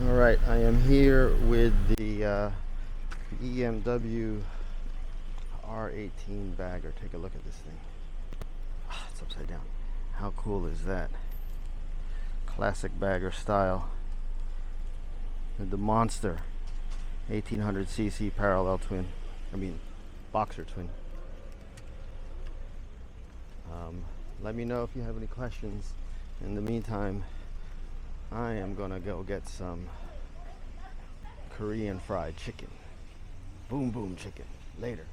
All right, I am here with the BMW R18 bagger. Take a look at this thing. It's upside down. How cool is that? Classic bagger style. With the monster 1800cc parallel twin. Boxer twin. Let me know if you have any questions. In the meantime, I am gonna go get some Korean fried chicken. Boom boom chicken. Later.